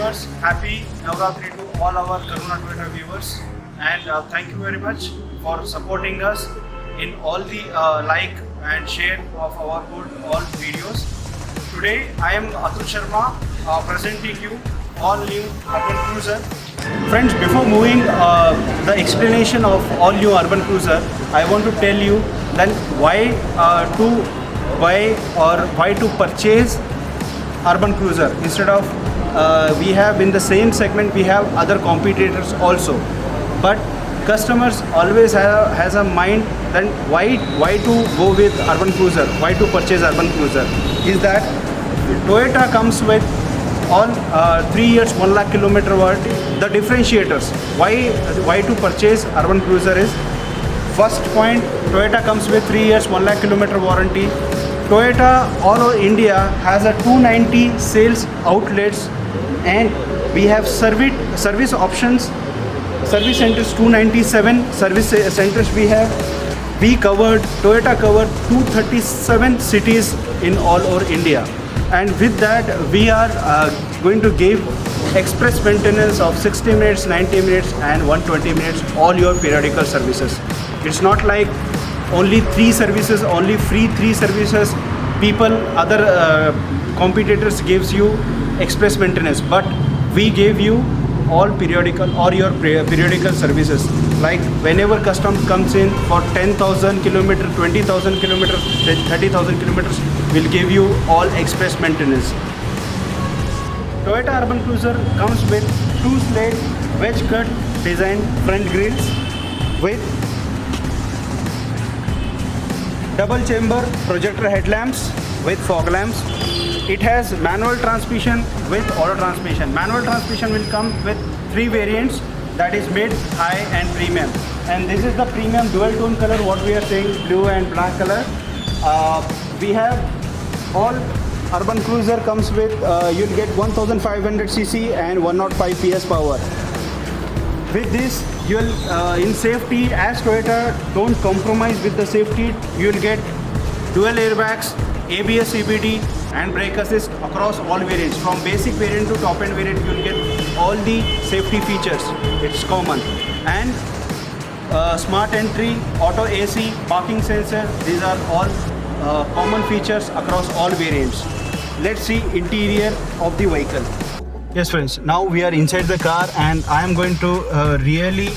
viewers, happy Navratri to all our Karuna Toyota viewers, and thank you very much for supporting us in all the like and share of our all videos. Today I am Atul Sharma presenting you all new Urban Cruiser. Friends, before moving the explanation of all new Urban Cruiser, I want to tell you then why to buy or why to purchase Urban Cruiser instead of we have in the same segment we have other competitors also, but customers always has a mind then why to go with Urban Cruiser, why to purchase Urban Cruiser is that Toyota comes with all 3 years 1 lakh kilometer warranty. The differentiators why to purchase Urban Cruiser is, first point, Toyota comes with 3 years 1 lakh kilometer warranty. Toyota all over India has a 290 sales outlets, and we have service options, service centers 297 service centers we have. Toyota covered 237 cities in all over India, and with that we are going to give express maintenance of 60 minutes, 90 minutes and 120 minutes, all your periodical services. It's not like only 3 services, only free 3 services. Other competitors gives you express maintenance, but we gave you all periodical or your periodical services. Like whenever customer comes in for 10,000 kilometers, 20,000 kilometers, 30,000 kilometers, we'll give you all express maintenance. Toyota Urban Cruiser comes with 2 slate wedge cut design front grills with double chamber projector headlamps with fog lamps. It has manual transmission with auto transmission. Manual transmission will come with 3 variants, that is mid, high and premium. And this is the premium dual tone color, what we are saying, blue and black color. We have all Urban Cruiser comes with, you'll get 1500 cc and 105 PS power. With this, you'll in safety, as Toyota don't compromise with the safety, you'll get dual airbags, ABS, CBD and brake assist across all variants. From basic variant to top end variant, you'll get all the safety features. It's common. And smart entry, auto AC, parking sensor, these are all common features across all variants. Let's see interior of the vehicle. Yes friends, now we are inside the car and I am going to really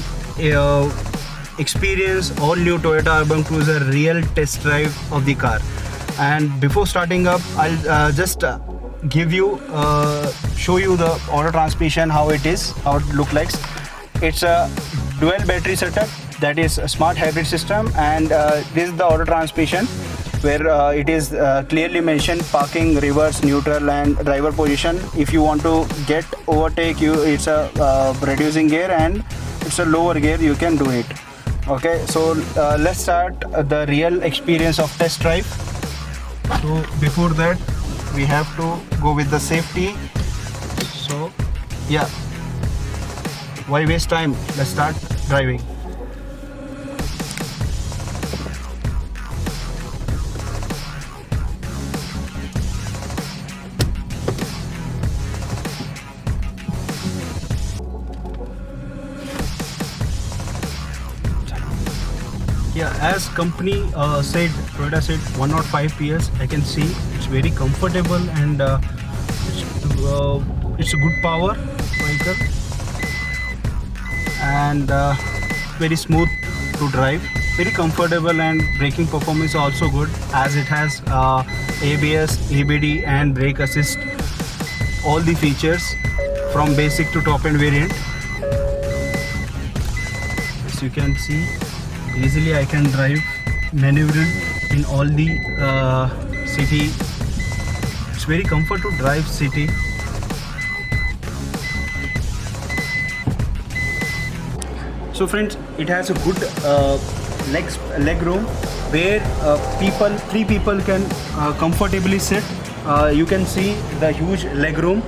experience all new Toyota Urban Cruiser real test drive of the car. And before starting up, I'll just give you show you the auto transmission, how it is, how it look like. It's a dual battery setup, that is a smart hybrid system, and this is the auto transmission where it is clearly mentioned parking, reverse, neutral and driver position. If you want to get overtake, it's a reducing gear, and it's a lower gear, you can do it. Okay, so let's start the real experience of test drive. So before that we have to go with the safety. So yeah, why waste time, let's start driving. Yeah, as company said, Toyota said 105 PS. I can see it's very comfortable and it's a good power vehicle and very smooth to drive, very comfortable, and braking performance also good as it has ABS, EBD and brake assist, all the features from basic to top end variant. As you can see, easily I can drive, maneuver in all the city. It's very comfort to drive city. So friends, it has a good leg room where 3 people can comfortably sit. You can see the huge leg room,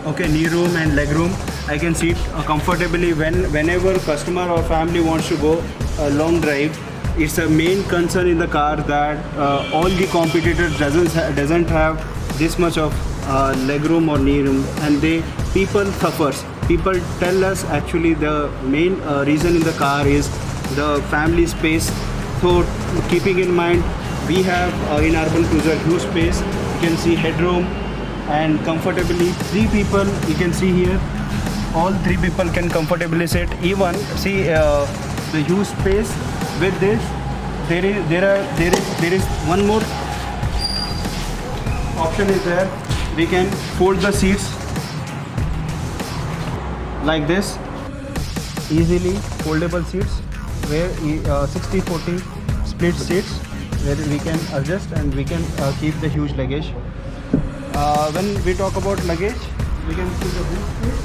okay, knee room and leg room. I can sit comfortably whenever customer or family wants to go a long drive. It's a main concern in the car that all the competitors doesn't have this much of leg room or knee room, and they people suffers. People tell us actually the main reason in the car is the family space. So keeping in mind, we have in urban cruiser huge space. You can see headroom and comfortably 3 people. You can see here, all 3 people can comfortably sit. Even see the huge space. With this, there is one more option is there. We can fold the seats like this, easily foldable seats, where 60-40 split seats, where we can adjust and we can keep the huge luggage. When we talk about luggage, we can see the boot space.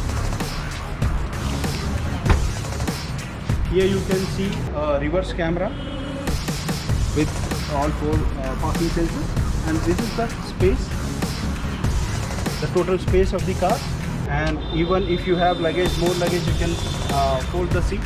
Here you can see a reverse camera with all 4 parking sensors, and this is the space, the total space of the car. And even if you have luggage, more luggage, you can fold the seat